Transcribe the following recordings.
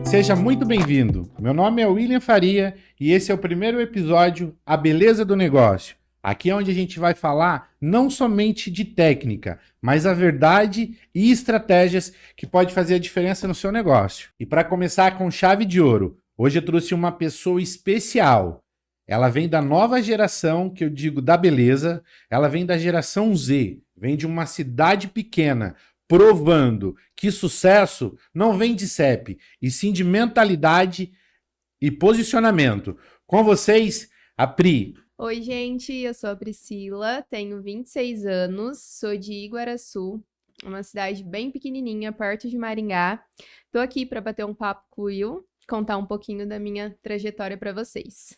Seja muito bem-vindo. Meu nome é William Faria e esse é o primeiro episódio A Beleza do Negócio. Aqui é onde a gente vai falar não somente de técnica, mas a verdade e estratégias que pode fazer a diferença no seu negócio. E para começar com chave de ouro, hoje eu trouxe uma pessoa especial. Ela vem da nova geração, que eu digo da beleza, ela vem da geração Z, vem de uma cidade pequena, provando que sucesso não vem de CEP, e sim de mentalidade e posicionamento. Com vocês, a Pri. Oi, gente, eu sou a Priscila, tenho 26 anos, sou de Iguaraçu, uma cidade bem pequenininha, perto de Maringá. Tô aqui para bater um papo com o Will, contar um pouquinho da minha trajetória para vocês.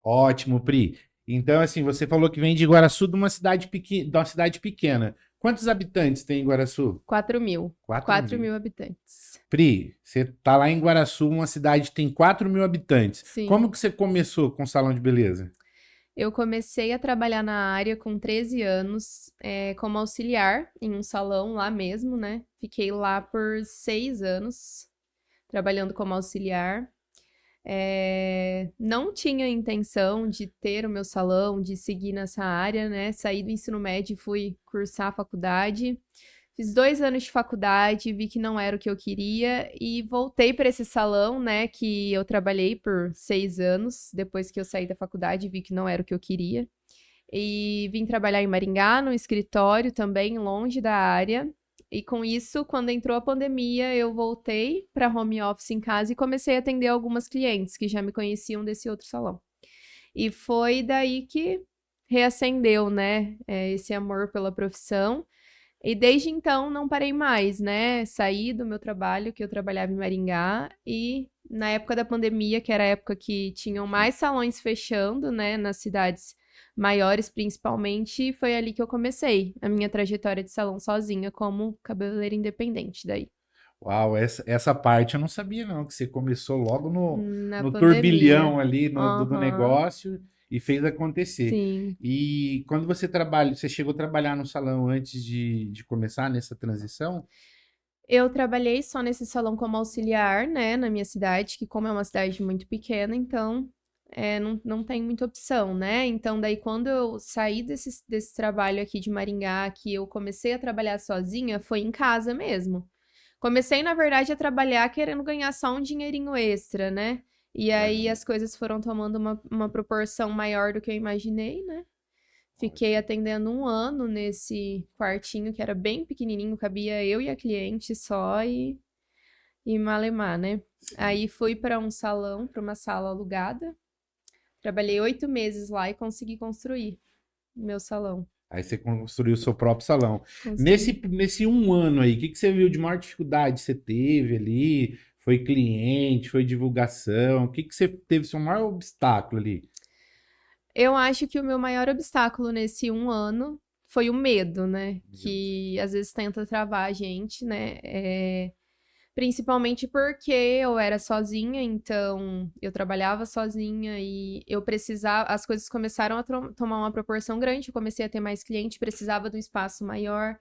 Ótimo, Pri. Então, assim, você falou que vem de Iguaraçu, de uma cidade pequena. Quantos habitantes tem Iguaraçu? 4 mil. 4 mil habitantes. Pri, você tá lá em Iguaraçu, uma cidade que tem 4 mil habitantes. Sim. Como que você começou com o salão de beleza? Eu comecei a trabalhar na área com 13 anos, como auxiliar em um salão lá mesmo, né? Fiquei lá por 6 anos, trabalhando como auxiliar. Não tinha intenção de ter o meu salão, de seguir nessa área, né? Saí do ensino médio e fui cursar a faculdade. Fiz 2 anos de faculdade, vi que não era o que eu queria e voltei para esse salão, né? Que eu trabalhei por 6 anos, depois que eu saí da faculdade, vi que não era o que eu queria. E vim trabalhar em Maringá, no escritório também, longe da área. E com isso, quando entrou a pandemia, eu voltei para home office em casa e comecei a atender algumas clientes que já me conheciam desse outro salão. E foi daí que reacendeu, né, esse amor pela profissão. E desde então não parei mais, né? Saí do meu trabalho, que eu trabalhava em Maringá, e na época da pandemia, que era a época que tinham mais salões fechando, né, nas cidades maiores principalmente, foi ali que eu comecei a minha trajetória de salão sozinha como cabeleireira independente daí. Uau, essa parte eu não sabia não, que você começou logo Na no pandemia. turbilhão ali do Aham, negócio e fez acontecer. sim. E quando você chegou a trabalhar no salão antes de começar nessa transição? Eu trabalhei só nesse salão como auxiliar, né, na minha cidade, que como é uma cidade muito pequena, então não tem muita opção, né? Então, daí quando eu saí desse trabalho aqui de Maringá, que eu comecei a trabalhar sozinha, foi em casa mesmo. Comecei, na verdade, a trabalhar querendo ganhar só um dinheirinho extra, né? E aí Aham. as coisas foram tomando uma proporção maior do que eu imaginei, né? Fiquei atendendo 1 ano nesse quartinho que era bem pequenininho, cabia eu e a cliente só e malemar, né? Sim. Aí fui para uma sala alugada. Trabalhei 8 meses lá e consegui construir meu salão. Aí você construiu o seu próprio salão. Construí. Nesse um ano aí, o que você viu de maior dificuldade você teve ali? Foi cliente, foi divulgação? O que você teve seu maior obstáculo ali? Eu acho que o meu maior obstáculo nesse 1 ano foi o medo, né? Medo. Que às vezes tenta travar a gente, né? Principalmente porque eu era sozinha, então eu trabalhava sozinha e eu precisava. As coisas começaram a tomar uma proporção grande. Eu comecei a ter mais cliente, precisava de um espaço maior.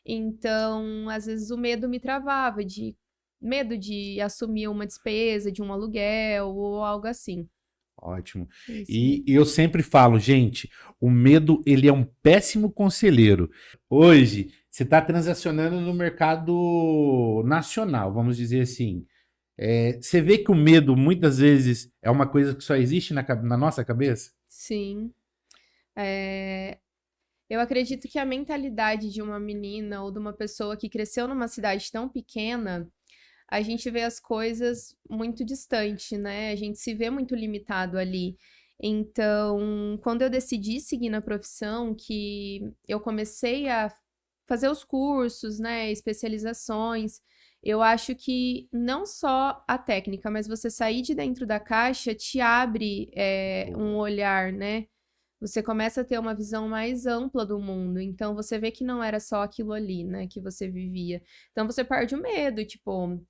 Então, às vezes o medo me travava, de medo de assumir uma despesa, de um aluguel ou algo assim. Ótimo. Isso E daí. eu sempre falo, gente, o medo ele é um péssimo conselheiro. Hoje, você está transacionando no mercado nacional, vamos dizer assim. Você vê que o medo muitas vezes é uma coisa que só existe na nossa cabeça? Sim. É, Eu acredito que a mentalidade de uma menina ou de uma pessoa que cresceu numa cidade tão pequena, a gente vê as coisas muito distante, né? A gente se vê muito limitado ali. Então, quando eu decidi seguir na profissão, que eu comecei a fazer os cursos, né, especializações, eu acho que não só a técnica, mas você sair de dentro da caixa te abre um Boa. olhar, né? Você começa a ter uma visão mais ampla do mundo. Então você vê que não era só aquilo ali, né, que você vivia. Então você perde o medo, tipo,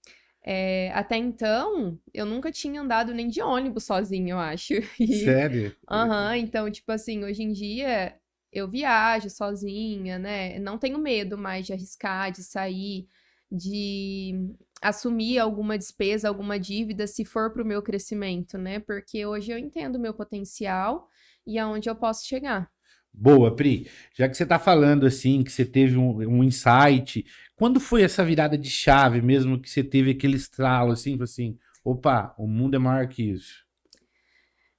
Até então, eu nunca tinha andado nem de ônibus sozinha, eu acho. E, Sério? aham, então, tipo assim, hoje em dia eu viajo sozinha, né? Não tenho medo mais de arriscar, de sair, de assumir alguma despesa, alguma dívida, se for para o meu crescimento, né? Porque hoje eu entendo o meu potencial e aonde eu posso chegar. Boa, Pri. Já que você está falando assim, que você teve um insight, quando foi essa virada de chave mesmo que você teve aquele estralo assim, falou assim, opa, o mundo é maior que isso?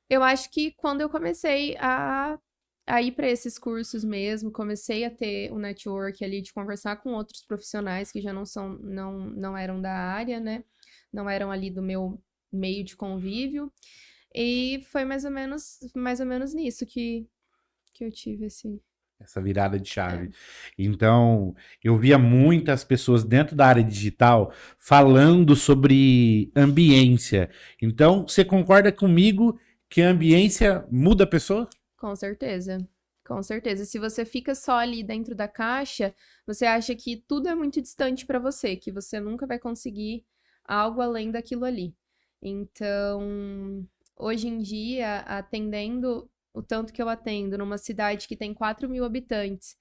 Eu acho que quando eu comecei a ir para esses cursos mesmo, comecei a ter um network ali de conversar com outros profissionais que já não eram da área, né? Não eram ali do meu meio de convívio. E foi mais ou menos nisso que eu tive esse. Essa virada de É, chave. Então, eu via muitas pessoas dentro da área digital falando sobre ambiência. Então, você concorda comigo que a ambiência muda a pessoa? com certeza. Com certeza. Se você fica só ali dentro da caixa, você acha que tudo é muito distante para você, que você nunca vai conseguir algo além daquilo ali. Então, hoje em dia, atendendo o tanto que eu atendo numa cidade que tem 4.000 habitantes,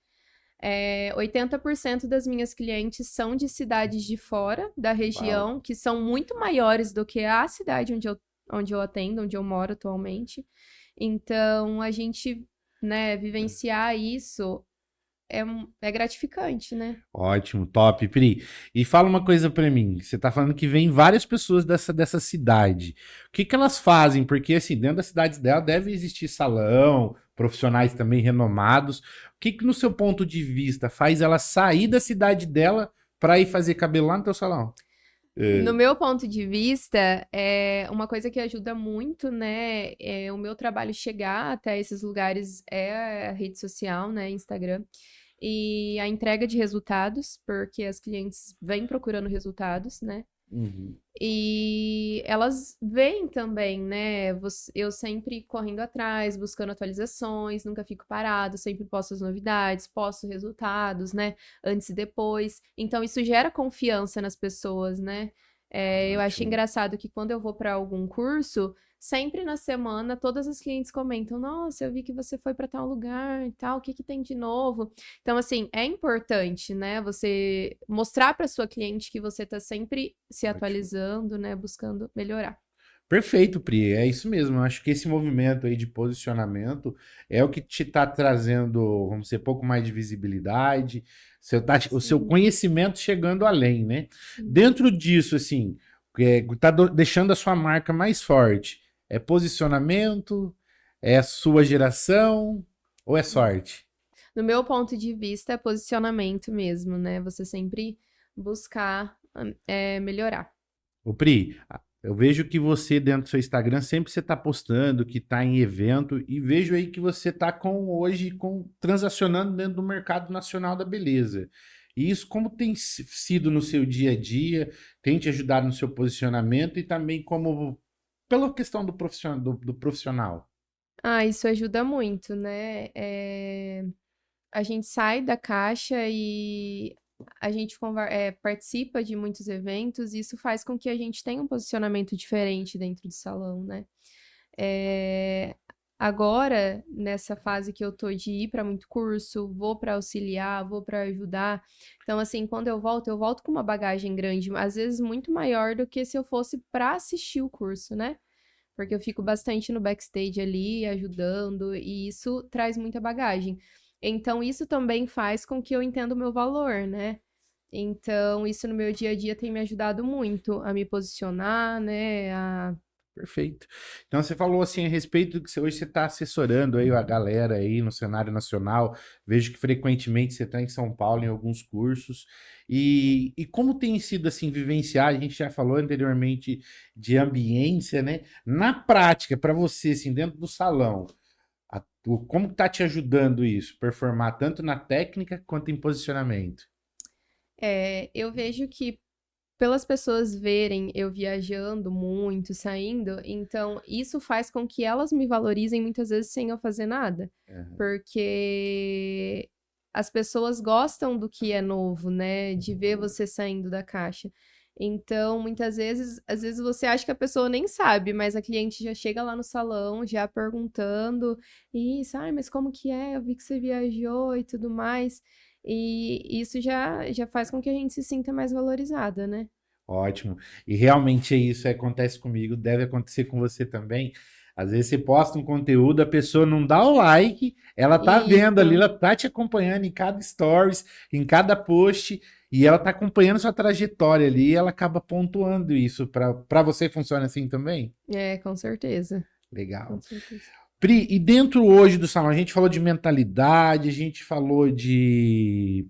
80% das minhas clientes são de cidades de fora da Uau. região, que são muito maiores do que a cidade onde eu atendo, onde eu moro atualmente. Então, a gente, né, vivenciar isso é gratificante, né? Ótimo, top, Pri. E fala uma coisa pra mim. Você tá falando que vem várias pessoas dessa cidade. O que que elas fazem? Porque, assim, dentro das cidades dela deve existir salão, profissionais também renomados. O que que, no seu ponto de vista, faz ela sair da cidade dela pra ir fazer cabelo lá no teu salão? No É. meu ponto de vista, é uma coisa que ajuda muito, né? O meu trabalho chegar até esses lugares é a rede social, né? Instagram. E a entrega de resultados, porque as clientes vêm procurando resultados, né? Uhum. E elas veem também, né? Eu sempre correndo atrás, buscando atualizações, nunca fico parado, sempre posto as novidades, posto resultados, né? Antes e depois. Então, isso gera confiança nas pessoas, né? Eu achei Ótimo. engraçado que quando eu vou para algum curso, sempre na semana, todas as clientes comentam: Nossa, eu vi que você foi para tal lugar e tal, o que que tem de novo? Então, assim, é importante, né, você mostrar para sua cliente que você está sempre se Ótimo. atualizando, né, buscando melhorar. Perfeito, Pri. É isso mesmo. Eu acho que esse movimento aí de posicionamento é o que te está trazendo, vamos dizer, pouco mais de visibilidade, o seu Sim, conhecimento chegando além, né? sim. Dentro disso, assim, deixando a sua marca mais forte. É posicionamento? É a sua geração? Ou é sorte? No meu ponto de vista, é posicionamento mesmo, né? Você sempre buscar melhorar. Ô Pri, eu vejo que você, dentro do seu Instagram, sempre você está postando, que está em evento, e vejo aí que você está transacionando dentro do mercado nacional da beleza. E isso como tem sido no seu dia a dia, tem te ajudado no seu posicionamento e também como pela questão do profissional. Ah, isso ajuda muito, né? A gente sai da caixa e a gente participa de muitos eventos, e isso faz com que a gente tenha um posicionamento diferente dentro do salão, né? É, Agora, nessa fase que eu tô de ir para muito curso, vou para auxiliar, vou para ajudar. Então, assim, quando eu volto com uma bagagem grande, às vezes muito maior do que se eu fosse para assistir o curso, né? Porque eu fico bastante no backstage ali, ajudando, e isso traz muita bagagem. Então, isso também faz com que eu entenda o meu valor, né? Então, isso no meu dia a dia tem me ajudado muito a me posicionar, né? Perfeito. Então você falou assim a respeito do que hoje você está assessorando aí a galera aí no cenário nacional. Vejo que frequentemente você está em São Paulo em alguns cursos. E como tem sido assim vivenciar? A gente já falou anteriormente de ambiência, né? Na prática, para você, assim, dentro do salão, como está te ajudando isso? Performar tanto na técnica quanto em posicionamento. Eu vejo que pelas pessoas verem eu viajando muito, saindo, então isso faz com que elas me valorizem muitas vezes sem eu fazer nada. Aham. Porque as pessoas gostam do que é novo, né? De ver você saindo da caixa. Então, muitas vezes, às vezes você acha que a pessoa nem sabe, mas a cliente já chega lá no salão, já perguntando, isso, mas como que é? Eu vi que você viajou e tudo mais. E isso já faz com que a gente se sinta mais valorizada, né? Ótimo. E realmente é isso, acontece comigo, deve acontecer com você também. Às vezes você posta um conteúdo, a pessoa não dá o like, ela tá vendo ali, Isso. ela tá te acompanhando em cada stories, em cada post, e ela tá acompanhando sua trajetória ali, e ela acaba pontuando isso. Para você funciona assim também? Com certeza. Com Legal. certeza. Pri, e dentro hoje do salão, a gente falou de mentalidade, a gente falou de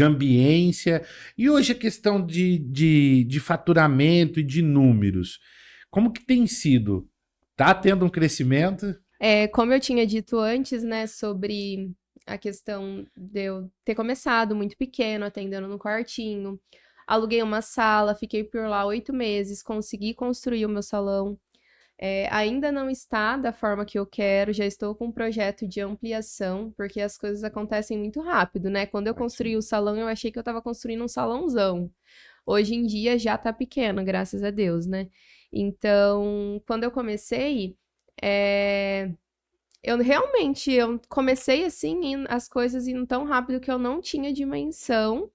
ambiência, e hoje a questão de faturamento e de números. Como que tem sido? Tá tendo um crescimento? Como eu tinha dito antes, né, sobre a questão de eu ter começado muito pequeno, atendendo no quartinho. Aluguei uma sala, fiquei por lá 8 meses, consegui construir o meu salão. Ainda não está da forma que eu quero, já estou com um projeto de ampliação, porque as coisas acontecem muito rápido, né? Quando eu construí o salão, eu achei que eu estava construindo um salãozão. Hoje em dia já tá pequeno, graças a Deus, né? Então, quando eu comecei, eu comecei assim, as coisas indo tão rápido que eu não tinha dimensão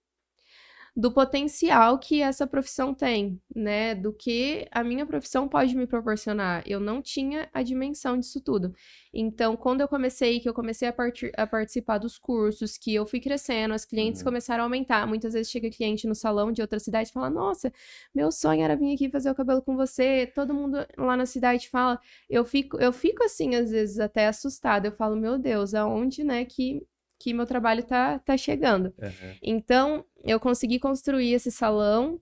do potencial que essa profissão tem, né? Do que a minha profissão pode me proporcionar. Eu não tinha a dimensão disso tudo. Então, quando que eu comecei a participar dos cursos, que eu fui crescendo, as clientes começaram a aumentar. Muitas vezes chega cliente no salão de outra cidade e fala: Nossa, meu sonho era vir aqui fazer o cabelo com você. Todo mundo lá na cidade fala. Eu fico assim, às vezes, até assustada. Eu falo, meu Deus, aonde, né, que meu trabalho tá chegando. Uhum. Então, eu consegui construir esse salão,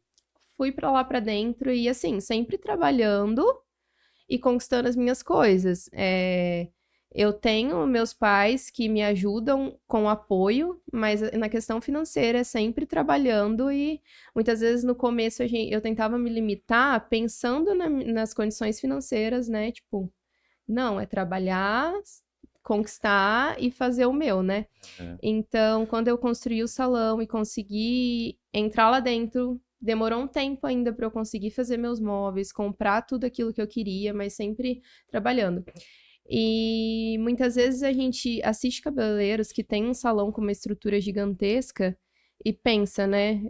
fui pra lá pra dentro e, assim, sempre trabalhando e conquistando as minhas coisas. Eu tenho meus pais que me ajudam com apoio, mas na questão financeira é sempre trabalhando e muitas vezes no começo eu tentava me limitar pensando nas condições financeiras, né? Tipo, não, é trabalhar, conquistar e fazer o meu, né? Então, quando eu construí o salão e consegui entrar lá dentro, demorou um tempo ainda para eu conseguir fazer meus móveis, comprar tudo aquilo que eu queria, mas sempre trabalhando. E muitas vezes a gente assiste cabeleireiros que tem um salão com uma estrutura gigantesca e pensa, né?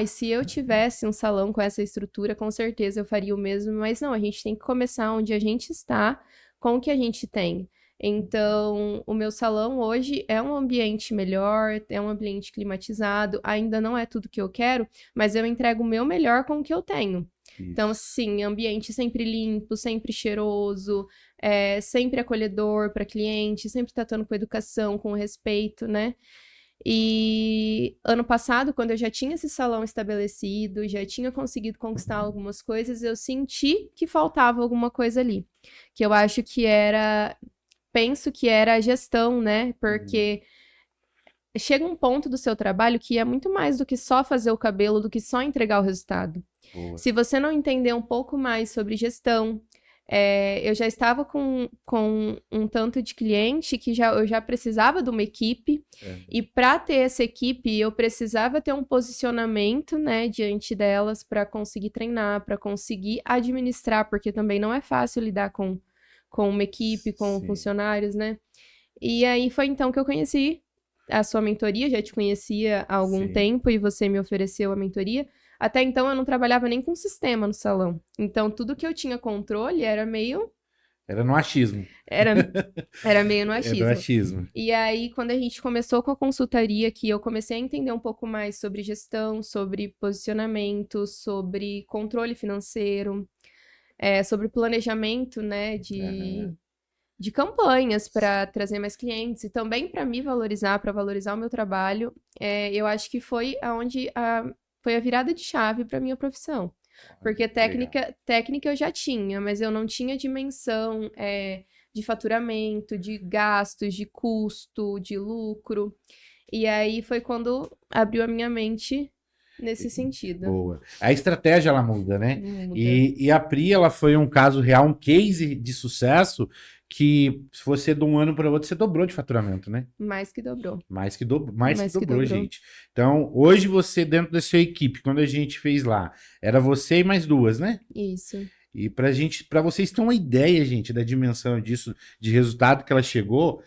E se eu tivesse um salão com essa estrutura, com certeza eu faria o mesmo. Mas não, a gente tem que começar onde a gente está, com o que a gente tem. Então, o meu salão hoje é um ambiente melhor, é um ambiente climatizado, ainda não é tudo que eu quero, mas eu entrego o meu melhor com o que eu tenho. Isso. Então, sim, ambiente sempre limpo, sempre cheiroso, sempre acolhedor para cliente, sempre tratando com educação, com respeito, né? E ano passado, quando eu já tinha esse salão estabelecido, já tinha conseguido conquistar algumas coisas, eu senti que faltava alguma coisa ali. Que eu acho que penso que era a gestão, né? Porque chega um ponto do seu trabalho que é muito mais do que só fazer o cabelo, do que só entregar o resultado. Boa. Se você não entender um pouco mais sobre gestão, eu já estava com um tanto de cliente que eu já precisava de uma equipe, e para ter essa equipe, eu precisava ter um posicionamento, né, diante delas para conseguir treinar, para conseguir administrar, porque também não é fácil lidar com uma equipe, com funcionários, né? E aí foi então que eu conheci a sua mentoria, já te conhecia há algum tempo e você me ofereceu a mentoria. Até então eu não trabalhava nem com sistema no salão. Então tudo que eu tinha controle era meio... Era no achismo. Era meio no achismo. Era no achismo. E aí, quando a gente começou com a consultoria, que eu comecei a entender um pouco mais sobre gestão, sobre posicionamento, sobre controle financeiro, sobre planejamento, né, de campanhas para trazer mais clientes e também para me valorizar, para valorizar o meu trabalho, eu acho que foi foi a virada de chave para minha profissão. Porque técnica eu já tinha, mas eu não tinha dimensão de faturamento, de gastos, de custo, de lucro. E aí foi quando abriu a minha mente nesse sentido. Boa. A estratégia, ela muda, né? Muda. E a Pri, ela foi um caso real, um case de sucesso, que se você de um ano para outro, você dobrou de faturamento, né? Mais que dobrou. Mais que Mais que dobrou, dobrou. gente. Então, hoje você, dentro da sua equipe, quando a gente fez lá, era você e mais duas, né? Isso. E para vocês terem uma ideia, gente, da dimensão disso, de resultado que ela chegou,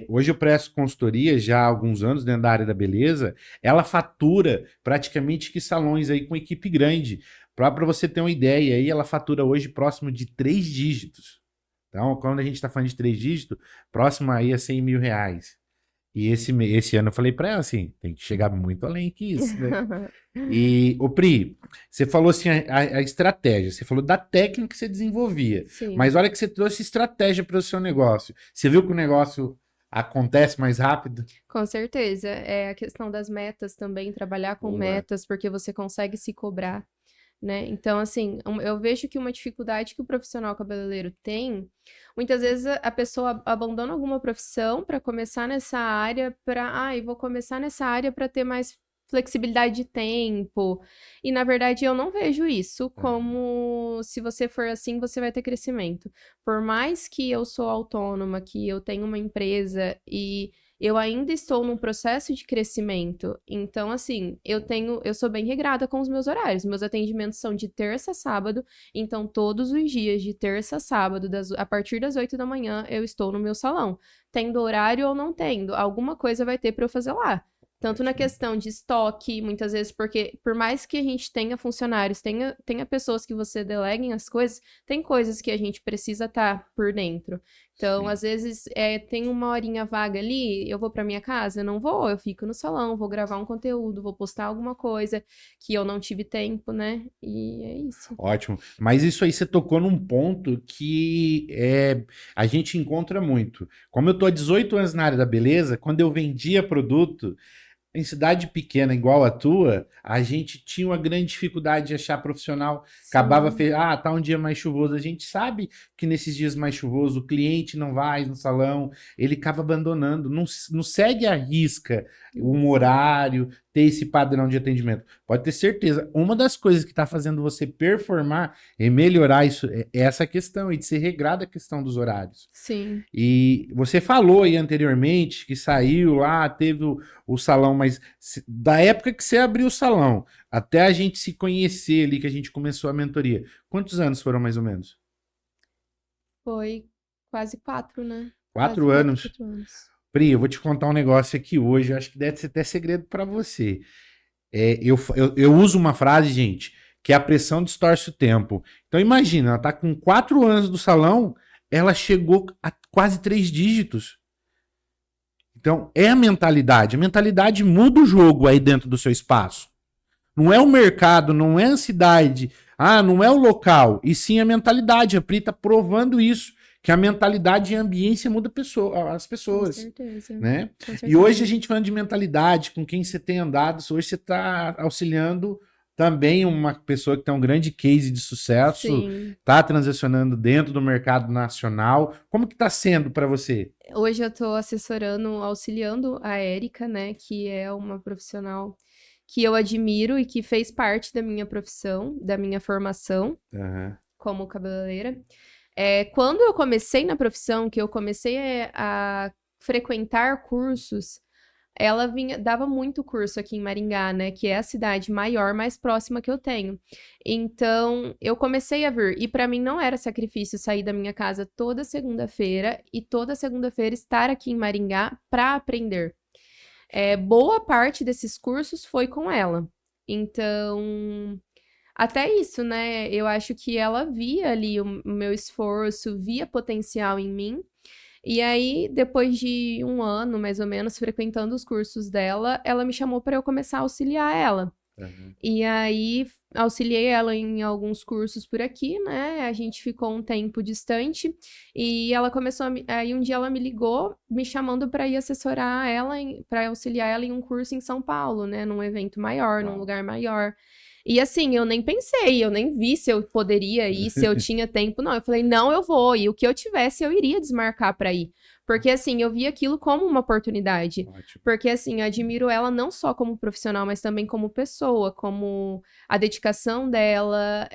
hoje eu presto consultoria já há alguns anos dentro da área da beleza, ela fatura praticamente que salões aí com equipe grande. Para você ter uma ideia, aí ela fatura hoje próximo de 3 dígitos. Então, quando a gente está falando de 3 dígitos, próximo aí a 100 mil reais. E esse ano eu falei para ela assim, tem que chegar muito além que isso, né? E, ô Pri, você falou assim, a estratégia, você falou da técnica que você desenvolvia, Sim. mas olha que você trouxe estratégia para o seu negócio. Você viu que o negócio acontece mais rápido? Com certeza. É a questão das metas também, trabalhar com Boa. metas, porque você consegue se cobrar, né? Então, assim, eu vejo que uma dificuldade que o profissional cabeleireiro tem, muitas vezes a pessoa abandona alguma profissão para começar nessa área, vou começar nessa área para ter mais flexibilidade de tempo. E, na verdade, eu não vejo isso como se você for assim, você vai ter crescimento. Por mais que eu sou autônoma, que eu tenho uma empresa e eu ainda estou num processo de crescimento. Então, assim, eu sou bem regrada com os meus horários. Meus atendimentos são de terça a sábado, então todos os dias, de terça a sábado, a partir das 8 da manhã, eu estou no meu salão. Tendo horário ou não tendo, alguma coisa vai ter para eu fazer lá. Tanto na questão de estoque, muitas vezes, porque por mais que a gente tenha funcionários, tenha pessoas que você deleguem as coisas, tem coisas que a gente precisa estar por dentro. Então, Sim. às vezes, tem uma horinha vaga ali, eu vou para minha casa? Não vou, eu fico no salão, vou gravar um conteúdo, vou postar alguma coisa que eu não tive tempo, né? E é isso. Ótimo. Mas isso aí você tocou num ponto que a gente encontra muito. Como eu tô há 18 anos na área da beleza, quando eu vendia produto, em cidade pequena igual a tua, a gente tinha uma grande dificuldade de achar profissional. Acabava, tá um dia mais chuvoso. A gente sabe que nesses dias mais chuvosos o cliente não vai no salão, ele acaba abandonando, não segue à risca um horário, ter esse padrão de atendimento. Pode ter certeza, uma das coisas que está fazendo você performar e melhorar isso é essa questão, e de ser regrada a questão dos horários. Sim. E você falou aí anteriormente que saiu lá, teve o salão, mas da época que você abriu o salão até a gente se conhecer ali, que a gente começou a mentoria, quantos anos foram mais ou menos? Foi quase 4, né? 4 Quase anos. 4 anos. Pri, eu vou te contar um negócio aqui hoje, eu acho que deve ser até segredo para você. Eu uso uma frase, gente, que é a pressão distorce o tempo. Então imagina, ela tá com 4 anos do salão, ela chegou a quase 3 dígitos. Então, é a mentalidade. A mentalidade muda o jogo aí dentro do seu espaço. Não é o mercado, não é a cidade, não é o local, e sim a mentalidade. A Pri tá provando isso, que a mentalidade e a ambiência muda as pessoas. Com certeza. Né? Com certeza. E hoje a gente falando de mentalidade, com quem você tem andado, hoje você está auxiliando também uma pessoa que tem um grande case de sucesso, está transacionando dentro do mercado nacional. Como que está sendo para você? Hoje eu estou auxiliando a Érica, né, que é uma profissional que eu admiro e que fez parte da minha profissão, da minha formação como cabeleireira. Quando eu comecei na profissão, que eu comecei a frequentar cursos, ela dava muito curso aqui em Maringá, né? Que é a cidade maior, mais próxima que eu tenho. Então, eu comecei a vir. E para mim não era sacrifício sair da minha casa toda segunda-feira e toda segunda-feira estar aqui em Maringá para aprender. Boa parte desses cursos foi com ela. Então, até isso, né? Eu acho que ela via ali o meu esforço, via potencial em mim. E aí, depois de 1 ano, mais ou menos, frequentando os cursos dela, ela me chamou para eu começar a auxiliar ela. E aí, auxiliei ela em alguns cursos por aqui, né? A gente ficou um tempo distante e ela começou aí um dia ela me ligou, me chamando para ir assessorar ela, para auxiliar ela em um curso em São Paulo, né? Num evento maior, num lugar maior. E assim, eu nem pensei, eu nem vi se eu poderia ir, se eu tinha tempo. Não, eu falei, não, eu vou. E o que eu tivesse, eu iria desmarcar para ir. Porque, assim, eu vi aquilo como uma oportunidade. Ótimo. Porque, assim, eu admiro ela não só como profissional, mas também como pessoa, como a dedicação dela,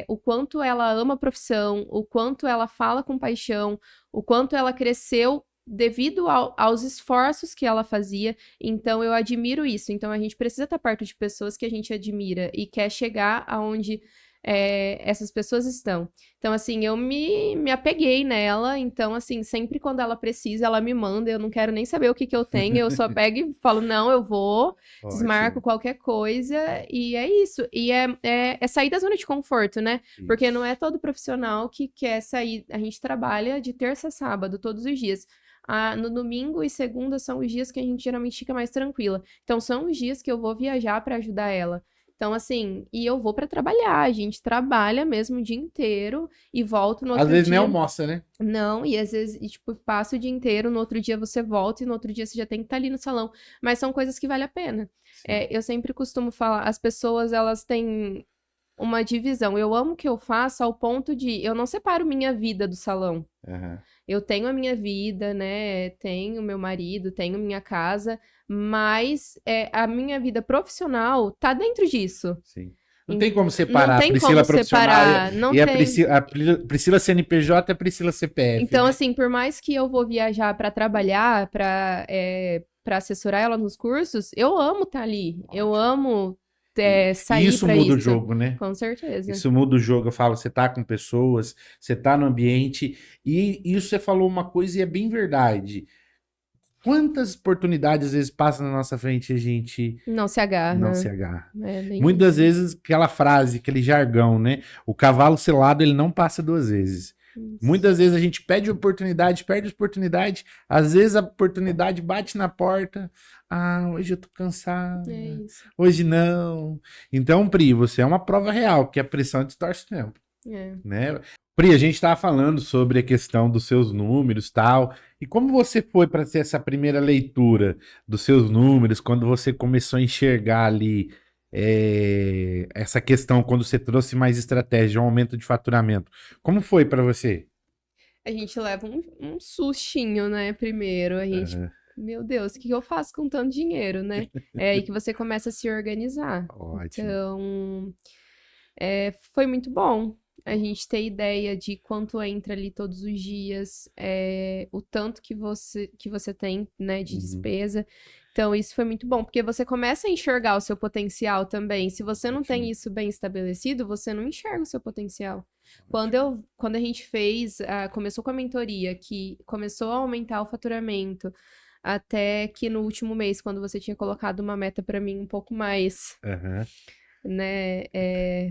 o quanto ela ama a profissão, o quanto ela fala com paixão, o quanto ela cresceu devido aos esforços que ela fazia. Então, eu admiro isso. Então, a gente precisa estar perto de pessoas que a gente admira e quer chegar aonde essas pessoas estão. Então, assim, eu me apeguei nela. Então, assim, sempre quando ela precisa, ela me manda. Eu não quero nem saber o que eu tenho. Eu só pego e falo, não, eu vou, desmarco Ótimo. qualquer coisa. E é isso. E é sair da zona de conforto, né? Porque Isso. não é todo profissional que quer sair. A gente trabalha de terça a sábado, todos os dias. No domingo e segunda são os dias que a gente geralmente fica mais tranquila. Então, são os dias que eu vou viajar para ajudar ela. Então, assim, e eu vou para trabalhar. A gente trabalha mesmo o dia inteiro e volto no Às outro vezes nem dia. almoça, né? Não, e às vezes, tipo, passa o dia inteiro, no outro dia você volta e no outro dia você já tem que estar ali no salão. Mas são coisas que vale a pena. Sim. Eu sempre costumo falar, as pessoas, elas têm uma divisão. Eu amo o que eu faço ao ponto de eu não separo minha vida do salão. Aham. Eu tenho a minha vida, né? Tenho meu marido, tenho minha casa, mas a minha vida profissional tá dentro disso. Sim. Não tem como Não separar a tem Priscila como profissional separar, não e a tem. Priscila CNPJ e a Priscila CPF, Então, né? assim, por mais que eu vou viajar para trabalhar, para assessorar ela nos cursos, eu amo estar ali. Eu amo E sair isso para muda o isso. jogo, né? Com certeza. Isso muda o jogo. Eu falo, você tá com pessoas, você tá no ambiente, e isso você falou uma coisa e é bem verdade. Quantas oportunidades às vezes passam na nossa frente e a gente Não se não se agarra. agarra? É bem Muitas isso. vezes aquela frase, aquele jargão, né? O cavalo selado, ele não passa duas vezes. Isso. Muitas vezes a gente pede oportunidade, perde oportunidade, às vezes a oportunidade bate na porta. Ah, hoje eu tô cansado, É isso. hoje não. Então, Pri, você é uma prova real, que a pressão distorce o tempo, É. né? Pri, a gente estava falando sobre a questão dos seus números, tal, e como você foi para ter essa primeira leitura dos seus números, quando você começou a enxergar ali essa questão, quando você trouxe mais estratégia, um aumento de faturamento, como foi para você? A gente leva um sustinho, né? Primeiro, a gente, Aham. meu Deus, o que eu faço com tanto dinheiro, né? É aí que você começa a se organizar. Ótimo. Então, foi muito bom a gente ter ideia de quanto entra ali todos os dias, o tanto que você tem, né, de Uhum. despesa. Então, isso foi muito bom, porque você começa a enxergar o seu potencial também. Se você não tem Ótimo. isso bem estabelecido, você não enxerga o seu potencial. Ótimo. Quando a gente começou com a mentoria, que começou a aumentar o faturamento, até que no último mês, quando você tinha colocado uma meta para mim um pouco mais, Aham. né,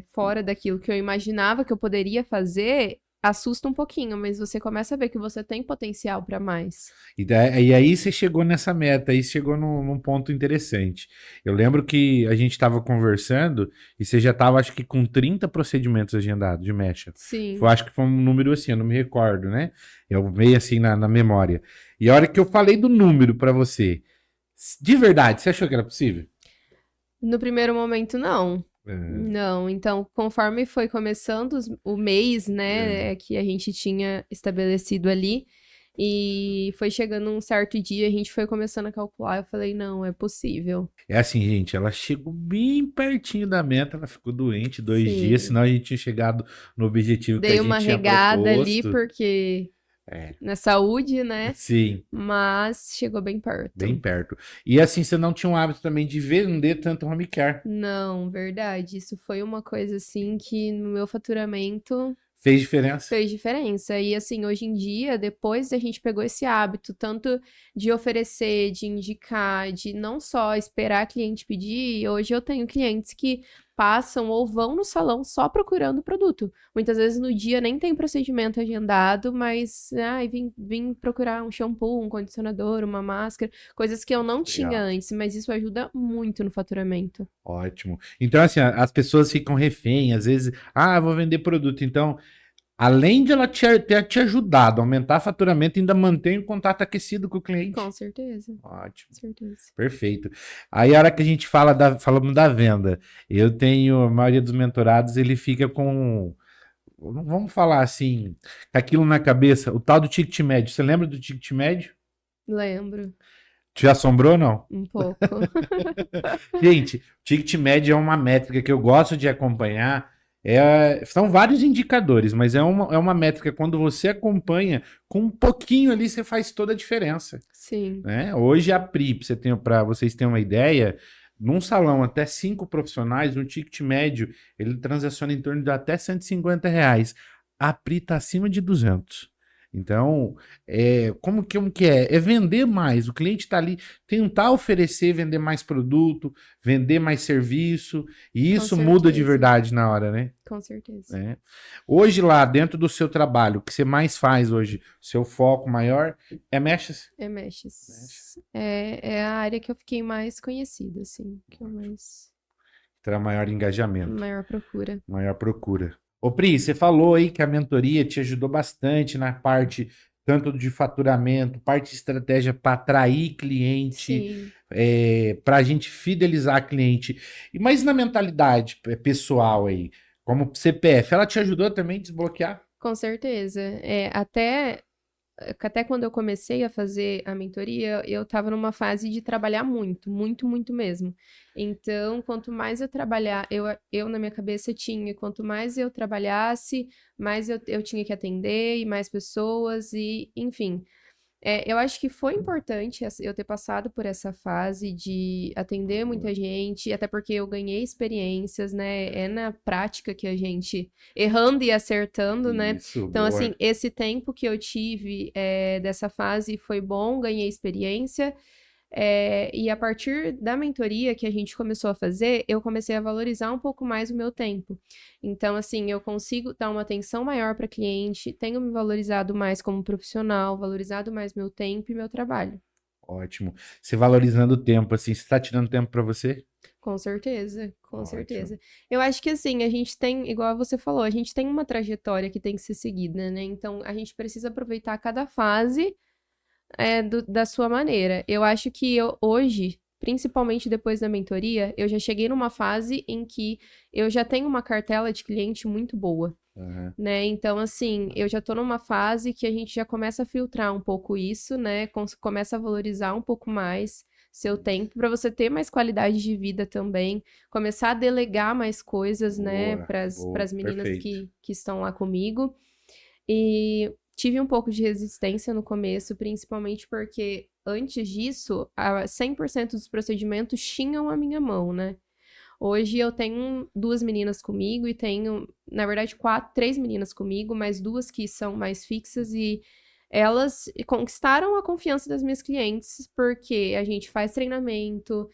fora daquilo que eu imaginava que eu poderia fazer, assusta um pouquinho, mas você começa a ver que você tem potencial para mais. E aí você chegou nessa meta, aí você chegou num ponto interessante. Eu lembro que a gente estava conversando e você já estava, acho que, com 30 procedimentos agendados de mecha. Sim. Acho que foi um número assim, eu não me recordo, né? Eu veio assim na memória. E a hora que eu falei do número para você, de verdade, você achou que era possível? No primeiro momento, não. É, Não, então, conforme foi começando o mês, é. né, que a gente tinha estabelecido ali, e foi chegando um certo dia, a gente foi começando a calcular, eu falei, não, é possível. É assim, gente, ela chegou bem pertinho da meta, ela ficou doente 2 dias, Sim. senão a gente tinha chegado no objetivo que a Dei gente uma tinha regada ali, proposto. porque É, na saúde, né, sim. mas chegou bem Bem perto. perto. E assim, você não tinha um hábito também de vender tanto home care. Não, verdade, isso foi uma coisa, assim, que no meu faturamento Fez diferença? fez diferença. E assim, hoje em dia, depois a gente pegou esse hábito, tanto de oferecer, de indicar, de não só esperar a cliente pedir, hoje eu tenho clientes que passam ou vão no salão só procurando o produto. Muitas vezes no dia nem tem procedimento agendado, mas vim procurar um shampoo, um condicionador, uma máscara, coisas que eu não tinha Legal. antes, mas isso ajuda muito no faturamento. Ótimo. Então, assim, as pessoas ficam refém, às vezes, vou vender produto. Então, além de ela ter te ajudado a aumentar o faturamento, ainda mantém o contato aquecido com o Com cliente. certeza, Ótimo. com certeza. Perfeito. Aí, a hora que a gente falamos da venda, eu tenho, a maioria dos mentorados, ele fica com, vamos falar assim, com aquilo na cabeça, o tal do ticket médio. Você lembra do ticket médio? Lembro, Te assombrou ou não? um pouco. Gente, ticket médio é uma métrica que eu gosto de acompanhar. São vários indicadores, mas é uma métrica quando você acompanha, com um pouquinho ali você faz toda a diferença, Sim, né? Hoje a PRI, para vocês terem uma ideia, num salão até 5 profissionais, um ticket médio, ele transaciona em torno de até R$ 150. A PRI está acima de 200. Então, como que é? É vender mais. O cliente está ali, tentar oferecer, vender mais produto, vender mais serviço, e com isso muda de certeza, verdade na hora, né? com certeza. É. Hoje lá, dentro do seu trabalho, o que você mais faz hoje, seu foco maior é mechas? É Meshes. É a área que eu fiquei mais conhecida, assim, que eu mais... Terá maior engajamento, Maior procura. maior procura. Ô Pri, você falou aí que a mentoria te ajudou bastante na parte tanto de faturamento, parte de estratégia para atrair cliente, Sim. para a gente fidelizar cliente. Mas na mentalidade pessoal aí, como CPF, ela te ajudou também a desbloquear? Com certeza. Até quando eu comecei a fazer a mentoria, eu estava numa fase de trabalhar muito, muito, muito mesmo. Então, quanto mais eu trabalhar, eu na minha cabeça tinha, quanto mais eu trabalhasse, mais eu tinha que atender e mais pessoas, e enfim. Eu acho que foi importante eu ter passado por essa fase de atender muita gente, até porque eu ganhei experiências, né? É na prática que a gente, errando e acertando, né? Isso, Então, boa. assim, esse tempo que eu tive dessa fase foi bom, ganhei experiência. E a partir da mentoria que a gente começou a fazer, eu comecei a valorizar um pouco mais o meu tempo. Então, assim, eu consigo dar uma atenção maior para cliente, tenho me valorizado mais como profissional, valorizado mais meu tempo e meu trabalho. Ótimo. Você valorizando o tempo, assim, você está tirando tempo para você? Com certeza, com Ótimo. certeza. Eu acho que assim, a gente tem, igual você falou, a gente tem uma trajetória que tem que ser seguida, né? Então, a gente precisa aproveitar cada fase da sua maneira. Eu acho que hoje, principalmente depois da mentoria, eu já cheguei numa fase em que eu já tenho uma cartela de cliente muito boa, Aham. né? Então, assim, eu já tô numa fase que a gente já começa a filtrar um pouco isso, né? Começa a valorizar um pouco mais seu tempo para você ter mais qualidade de vida também, começar a delegar mais coisas, né, Boa, para boa, as meninas perfeito. que estão lá comigo. E tive um pouco de resistência no começo, principalmente porque antes disso, 100% dos procedimentos tinham a minha mão, né? Hoje eu tenho duas meninas comigo e tenho, na verdade, três meninas comigo, mais duas que são mais fixas e elas conquistaram a confiança das minhas clientes porque a gente faz treinamento,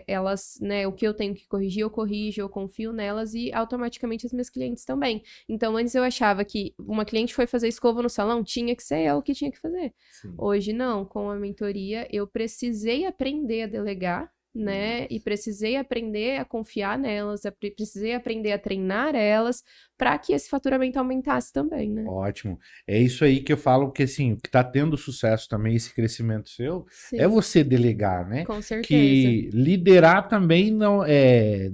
elas, né, o que eu tenho que corrigir, eu corrijo, eu confio nelas e automaticamente as minhas clientes também. Então, antes eu achava que uma cliente foi fazer escova no salão, tinha que ser eu que tinha que fazer. Sim. Hoje não, com a mentoria eu precisei aprender a delegar, né? E precisei aprender a confiar nelas, precisei aprender a treinar elas para que esse faturamento aumentasse também, né? Ótimo. É isso aí que eu falo que assim, o que está tendo sucesso também, esse crescimento seu, é Sim, você delegar, né? com certeza. Que liderar também não é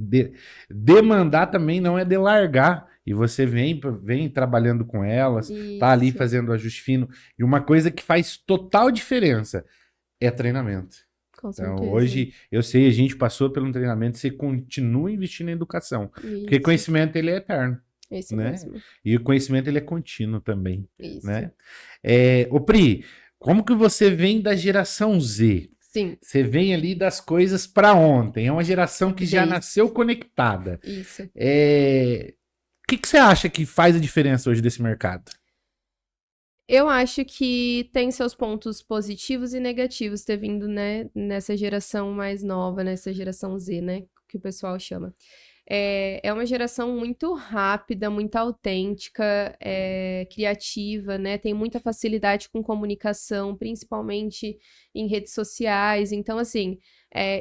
demandar também não é delargar. E você vem trabalhando com elas, tá ali Isso, fazendo ajuste fino. E uma coisa que faz total diferença é treinamento. com Então, certeza. hoje, eu sei, a gente passou pelo treinamento, você continua investindo em educação. Porque Isso, conhecimento, ele é eterno, esse né? mesmo. E o conhecimento, ele é contínuo também, Isso. né? Ô Pri, como que você vem da geração Z? Sim, Você vem ali das coisas para ontem. É uma geração que já base. nasceu conectada. Isso. O que você acha que faz a diferença hoje desse mercado? Eu acho que tem seus pontos positivos e negativos ter vindo, né, nessa geração mais nova, nessa geração Z, né, que o pessoal chama. É uma geração muito rápida, muito autêntica, criativa, né? Tem muita facilidade com comunicação, principalmente em redes sociais. Então, assim,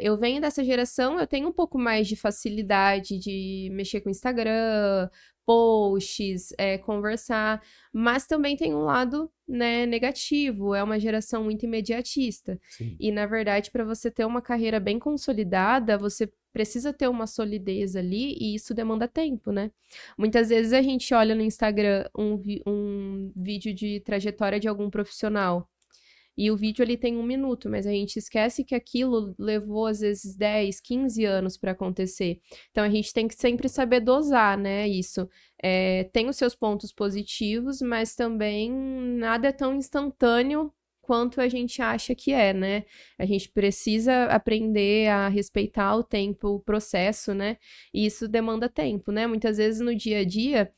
eu venho dessa geração, eu tenho um pouco mais de facilidade de mexer com Instagram, posts, conversar, mas também tem um lado, né, negativo. É uma geração muito imediatista. Sim. E, na verdade, para você ter uma carreira bem consolidada, você precisa ter uma solidez ali e isso demanda tempo, né? Muitas vezes a gente olha no Instagram um vídeo de trajetória de algum profissional E o vídeo ele tem 1 minuto, mas a gente esquece que aquilo levou às vezes 10, 15 anos para acontecer. Então a gente tem que sempre saber dosar, né, isso. Tem os seus pontos positivos, mas também nada é tão instantâneo quanto a gente acha que é, né? A gente precisa aprender a respeitar o tempo, o processo, né? E isso demanda tempo, né? Muitas vezes no dia a dia,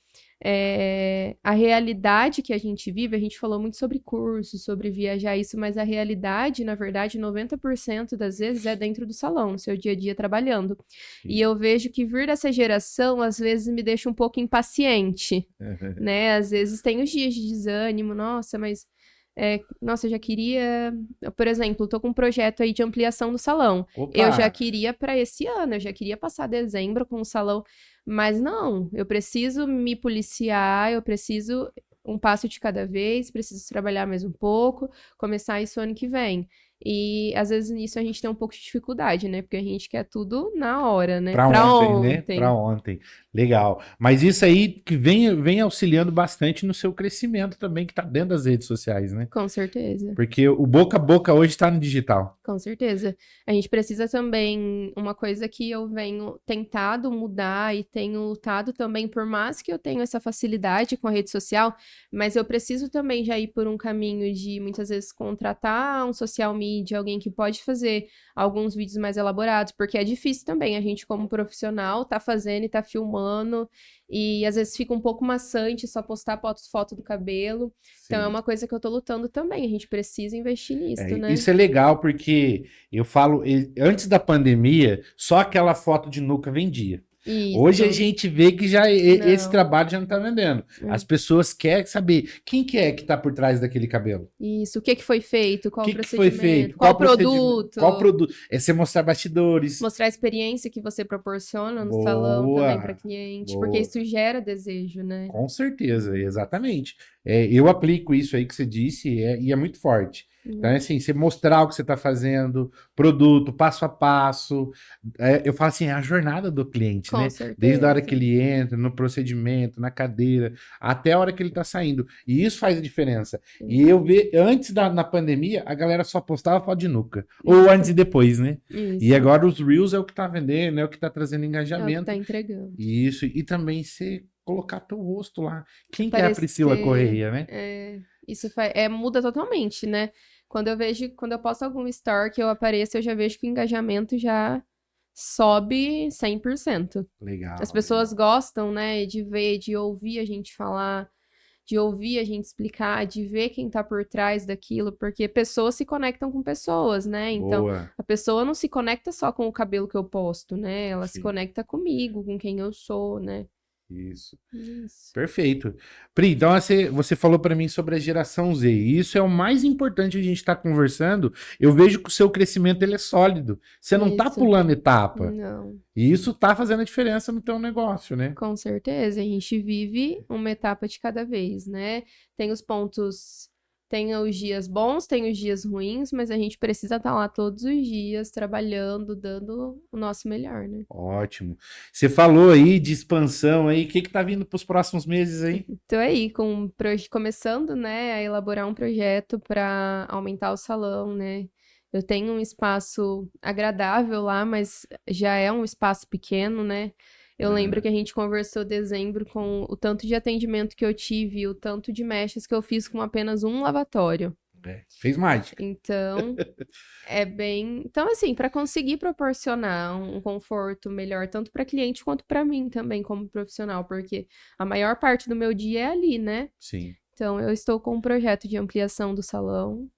a realidade que a gente vive, a gente falou muito sobre curso, sobre viajar isso, mas a realidade, na verdade, 90% das vezes é dentro do salão, no seu dia a dia trabalhando. Sim. E eu vejo que vir dessa geração, às vezes, me deixa um pouco impaciente, né? Às vezes tem os dias de desânimo, nossa, mas... nossa, eu já queria... Por exemplo, tô com um projeto aí de ampliação do salão. Opa! Eu já queria para esse ano, eu já queria passar dezembro com o salão, mas não, eu preciso me policiar, eu preciso um passo de cada vez, preciso trabalhar mais um pouco, começar isso ano que vem. E às vezes nisso a gente tem um pouco de dificuldade, né? Porque a gente quer tudo na hora, né? Pra ontem, né? Pra ontem. Legal. Mas isso aí que vem auxiliando bastante no seu crescimento também, que tá dentro das redes sociais, né? Com certeza. Porque o boca a boca hoje tá no digital. Com certeza. A gente precisa também, uma coisa que eu venho tentado mudar e tenho lutado também, por mais que eu tenha essa facilidade com a rede social, mas eu preciso também já ir por um caminho de, muitas vezes, contratar um social media, alguém que pode fazer alguns vídeos mais elaborados, porque é difícil também a gente, como profissional, tá fazendo e tá filmando, e às vezes fica um pouco maçante só postar foto do cabelo. Sim. Então é uma coisa que eu tô lutando também, a gente precisa investir nisso, né? Isso é legal, porque eu falo, antes da pandemia, só aquela foto de nuca vendia. Isso. Hoje a gente vê que já esse Não. trabalho já não tá vendendo. As pessoas querem saber quem que é que tá por trás daquele cabelo. Isso, o que foi feito, qual O o que foi procedimento, feito, qual procedimento, produto. qual produto. É você mostrar bastidores. Mostrar a experiência que você proporciona no Boa, salão também para cliente, boa. porque isso gera desejo, né? Com certeza, exatamente. Eu aplico isso aí que você disse e é muito forte. Então, é assim, você mostrar o que você está fazendo, produto, passo a passo. Eu falo assim, é a jornada do cliente, Com né? certeza. Desde a hora que ele entra, no procedimento, na cadeira, até a hora que ele está saindo. E isso faz a diferença. Sim. E eu vi, antes na pandemia, a galera só postava foto de nuca. Ou antes e depois, né? Isso. E agora os Reels é o que está vendendo, é o que está trazendo É o que engajamento. tá entregando. Isso, e também você colocar teu rosto lá. Quem que é a Parecer- Priscila Correia, né? Isso muda totalmente, né? Quando eu posto algum story que eu apareço, eu já vejo que o engajamento já sobe 100%. Legal. As pessoas gostam, né, de ver, de ouvir a gente falar, de ouvir a gente explicar, de ver quem tá por trás daquilo, porque pessoas se conectam com pessoas, né? Então, Boa. a pessoa não se conecta só com o cabelo que eu posto, né? Ela se Sim. conecta comigo, com quem eu sou, né? Isso. Isso. Perfeito. Pri, então você falou para mim sobre a geração Z. E isso é o mais importante a gente estar conversando. Eu vejo que o seu crescimento ele é sólido. Você não tá Isso. pulando etapa. Não, E isso tá fazendo a diferença no teu negócio, né? com certeza. A gente vive uma etapa de cada vez, né? Tem os pontos, tem os dias bons, tem os dias ruins, mas a gente precisa estar lá todos os dias, trabalhando, dando o nosso melhor, né? Ótimo. Você falou aí de expansão aí. O que tá vindo para os próximos meses aí? Então aí, começando, né, a elaborar um projeto para aumentar o salão, né? Eu tenho um espaço agradável lá, mas já é um espaço pequeno, né? Eu lembro que a gente conversou em dezembro com o tanto de atendimento que eu tive, o tanto de mechas que eu fiz com apenas um lavatório. Fez mágica. Então, Então, assim, para conseguir proporcionar um conforto melhor, tanto para cliente quanto para mim também, como profissional, porque a maior parte do meu dia é ali, né? Sim. Então, eu estou com um projeto de ampliação do salão.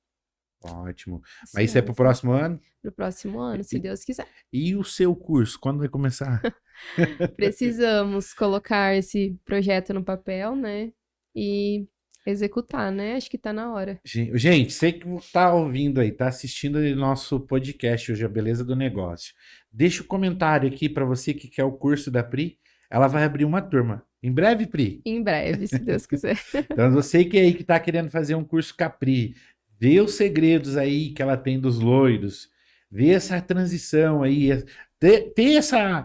Ótimo. Mas isso é pro próximo ano? Pro próximo ano, se Deus quiser. E o seu curso, quando vai começar? Precisamos colocar esse projeto no papel, né? E executar, né? Acho que tá na hora. Gente, você que tá ouvindo aí, tá assistindo o nosso podcast hoje, A Beleza do Negócio. Deixa o comentário aqui para você que quer o curso da Pri. Ela vai abrir uma turma. Em breve, Pri? Em breve, se Deus quiser. Então, você que aí que tá querendo fazer um curso com a Pri, vê os segredos aí que ela tem dos loiros, vê essa transição aí, ter essa,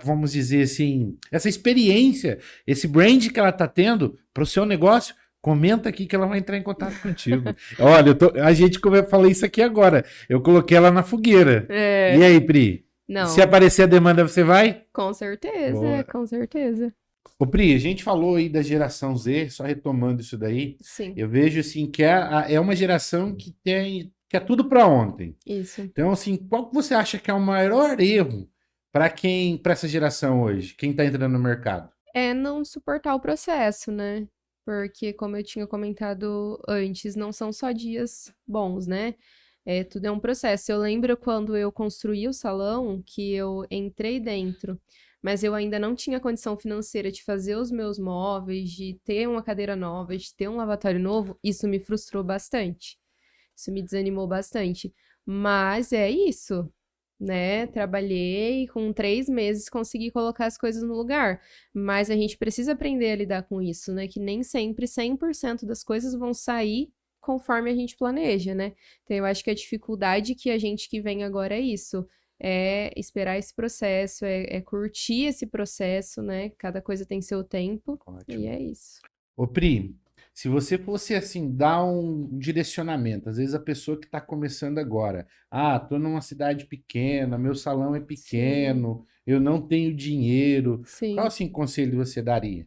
vamos dizer assim, essa experiência, esse brand que ela tá tendo para o seu negócio, Comenta aqui que ela vai entrar em contato contigo. Olha, a gente falei isso aqui agora. Eu coloquei ela na fogueira. É, E aí, Pri? não, Se aparecer a demanda, você vai? com certeza, Boa. com certeza. Ô, Pri, a gente falou aí da geração Z, só retomando isso daí. Sim, Eu vejo assim que é uma geração que é tudo para ontem. isso. Então, assim, qual que você acha que é o maior erro para essa geração hoje, quem está entrando no mercado? É não suportar o processo, né? Porque, como eu tinha comentado antes, não são só dias bons, né? Tudo é um processo. Eu lembro quando eu construí o salão, que eu entrei dentro, mas eu ainda não tinha condição financeira de fazer os meus móveis, de ter uma cadeira nova, de ter um lavatório novo. Isso me frustrou bastante. Isso me desanimou bastante. Mas é isso, né? Trabalhei, com 3 meses consegui colocar as coisas no lugar. Mas a gente precisa aprender a lidar com isso, né? Que nem sempre 100% das coisas vão sair conforme a gente planeja, né? Então eu acho que a dificuldade que a gente que vem agora é isso. É esperar esse processo, é curtir esse processo, né? Cada coisa tem seu tempo. E Ótimo. é isso. Ô, Pri, se você fosse assim, dar um direcionamento, às vezes a pessoa que está começando agora, tô numa cidade pequena, meu salão é Sim, pequeno, eu não tenho dinheiro, qual sim. assim conselho você daria?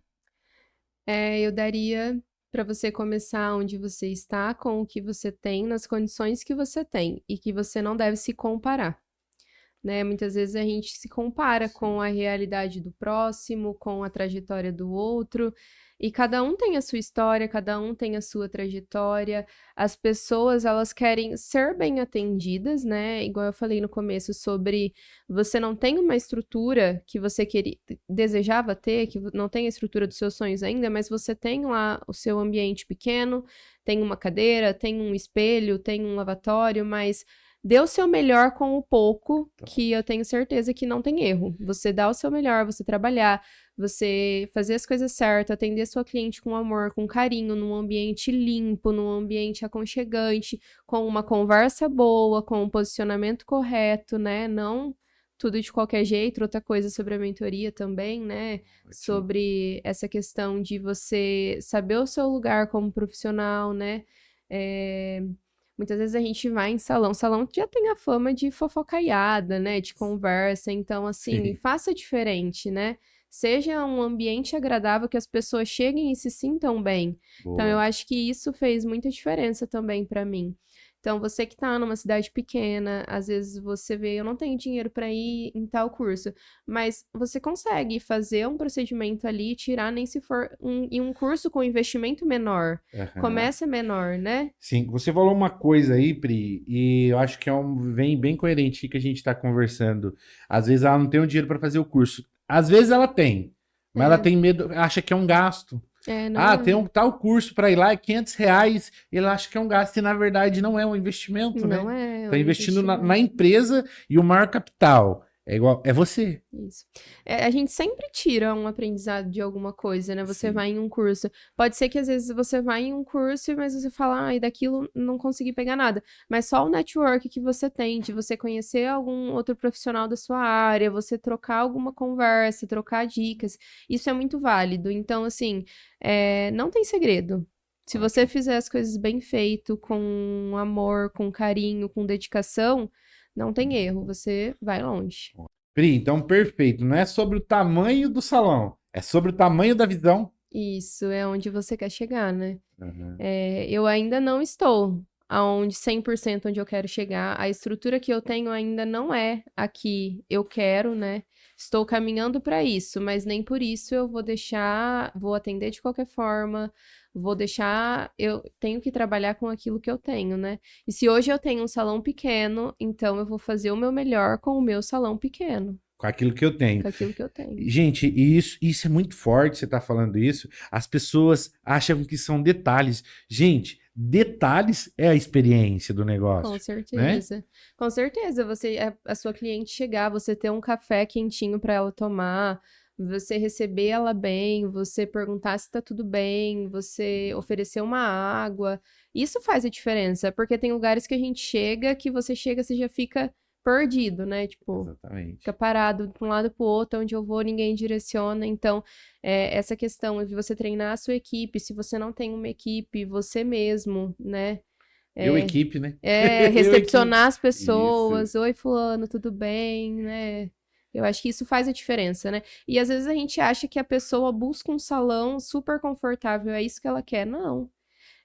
Eu daria para você começar onde você está, com o que você tem, nas condições que você tem, e que você não deve se comparar, né? Muitas vezes a gente se compara com a realidade do próximo, com a trajetória do outro, e cada um tem a sua história, cada um tem a sua trajetória. As pessoas, elas querem ser bem atendidas, né? Igual eu falei no começo sobre você não tem uma estrutura que você desejava ter, que não tem a estrutura dos seus sonhos ainda, mas você tem lá o seu ambiente pequeno, tem uma cadeira, tem um espelho, tem um lavatório, mas dê o seu melhor com o pouco, que eu tenho certeza que não tem erro. Você dá o seu melhor, você trabalhar, você fazer as coisas certas, atender sua cliente com amor, com carinho, num ambiente limpo, num ambiente aconchegante, com uma conversa boa, com um posicionamento correto, né? Não tudo de qualquer jeito. Outra coisa sobre a mentoria também, né? Sobre essa questão de você saber o seu lugar como profissional, né? Muitas vezes a gente vai em salão já tem a fama de fofocaiada, né, de conversa, então assim, Sim. faça diferente, né? Seja um ambiente agradável que as pessoas cheguem e se sintam bem. Então eu Boa. acho que isso fez muita diferença também para mim. Então você que tá numa cidade pequena, às vezes você vê, eu não tenho dinheiro para ir em tal curso, mas você consegue fazer um procedimento ali, tirar nem se for em um curso com investimento menor. Aham. Começa menor, né? Sim, você falou uma coisa aí, Pri, e eu acho que vem bem coerente que a gente está conversando. Às vezes ela não tem o dinheiro para fazer o curso. Às vezes ela tem, mas ela É, tem medo, acha que é um gasto. não Tem é. um tal curso para ir lá, é R$ 500, ele acha que é um gasto, e na verdade não é um investimento, Não né? é Está um investindo na investimento. empresa e o maior capital é você. Isso. A gente sempre tira um aprendizado de alguma coisa, né? Você Sim. vai em um curso. Pode ser que às vezes você vai em um curso, mas você fala, ai, daquilo não consegui pegar nada. Mas só o network que você tem, de você conhecer algum outro profissional da sua área, você trocar alguma conversa, trocar dicas, isso é muito válido. Então, assim, não tem segredo. Se você fizer as coisas bem feito, com amor, com carinho, com dedicação, não tem erro, você vai longe. Pri, então perfeito. Não é sobre o tamanho do salão, é sobre o tamanho da visão. Isso é onde você quer chegar, né? Uhum. Eu ainda não estou aonde 100% onde eu quero chegar. A estrutura que eu tenho ainda não é a que eu quero, né? Estou caminhando para isso, mas nem por isso eu vou deixar, vou atender de qualquer forma, vou deixar, eu tenho que trabalhar com aquilo que eu tenho, né? E se hoje eu tenho um salão pequeno, então eu vou fazer o meu melhor com o meu salão pequeno, Com aquilo que eu tenho. com aquilo que eu tenho. Gente, e isso é muito forte, você tá falando isso. As pessoas acham que são detalhes. Gente, detalhes é a experiência do Com negócio, né? certeza. Com certeza, você a sua cliente chegar, você ter um café quentinho para ela tomar, você receber ela bem, você perguntar se tá tudo bem, você oferecer uma água. Isso faz a diferença, porque tem lugares que a gente chega, que você chega, você já fica perdido, né? Tipo, Exatamente. fica parado de um lado pro outro, onde eu vou, ninguém direciona. Então, essa questão de você treinar a sua equipe, se você não tem uma equipe, você mesmo, né? Equipe, né? Recepcionar as Isso. pessoas. Oi, fulano, tudo bem, né? Eu acho que isso faz a diferença, né? E às vezes a gente acha que a pessoa busca um salão super confortável, é isso que ela quer. Não.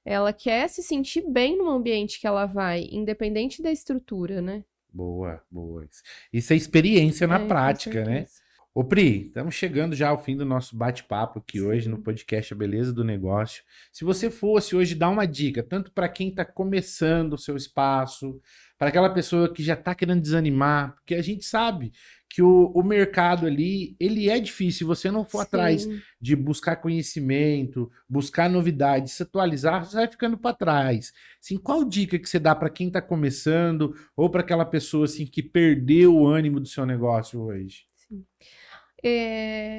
Ela quer se sentir bem no ambiente que ela vai, independente da estrutura, né? Boa, boa. Isso é experiência na Com prática, né? certeza. Ô Pri, estamos chegando já ao fim do nosso bate-papo aqui hoje no podcast A Beleza do Negócio. Se você fosse hoje dar uma dica, tanto para quem está começando o seu espaço, para aquela pessoa que já está querendo desanimar, porque a gente sabe que o mercado ali, ele é difícil. Se você não for atrás Sim. de buscar conhecimento, buscar novidades, se atualizar, você vai ficando para trás. Assim, qual dica que você dá para quem está começando ou para aquela pessoa assim, que perdeu o ânimo do seu negócio hoje? Sim.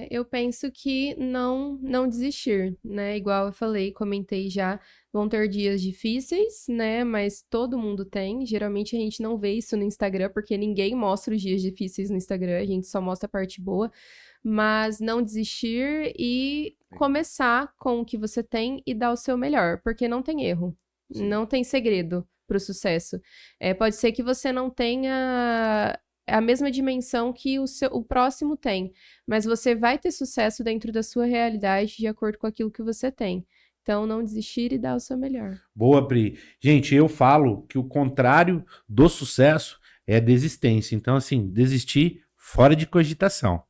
Eu penso que não desistir, né? Igual eu falei, comentei já, vão ter dias difíceis, né? Mas todo mundo tem. Geralmente a gente não vê isso no Instagram, porque ninguém mostra os dias difíceis no Instagram, a gente só mostra a parte boa. Mas não desistir e começar com o que você tem e dar o seu melhor, porque não tem erro, Sim. não tem segredo para o sucesso. Pode ser que você não tenha a mesma dimensão que o próximo tem, mas você vai ter sucesso dentro da sua realidade de acordo com aquilo que você tem. Então, não desistir e dar o seu melhor. Boa, Pri. Gente, eu falo que o contrário do sucesso é a desistência. Então, assim, desistir fora de cogitação.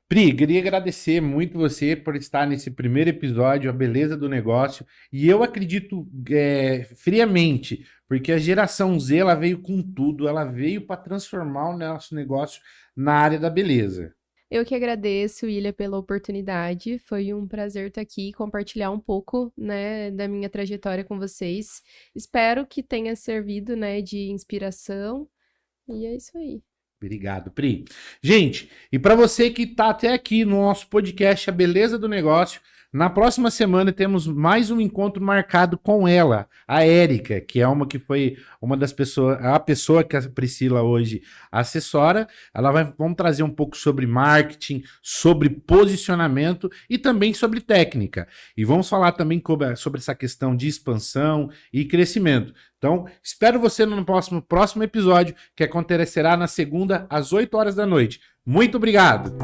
Pri, queria agradecer muito você por estar nesse primeiro episódio, A Beleza do Negócio. E eu acredito friamente, porque a geração Z ela veio com tudo, ela veio para transformar o nosso negócio na área da beleza. Eu que agradeço, William, pela oportunidade. Foi um prazer estar aqui e compartilhar um pouco, né, da minha trajetória com vocês. Espero que tenha servido, né, de inspiração. E é isso aí. Obrigado, Pri. Gente, e para você que está até aqui no nosso podcast A Beleza do Negócio, na próxima semana temos mais um encontro marcado com ela, a Érica, que é que foi uma das pessoas, a pessoa que a Priscila hoje assessora. Vamos trazer um pouco sobre marketing, sobre posicionamento e também sobre técnica. E vamos falar também sobre essa questão de expansão e crescimento. Então, espero você no próximo episódio, que acontecerá na segunda, às 8 horas da noite. Muito obrigado!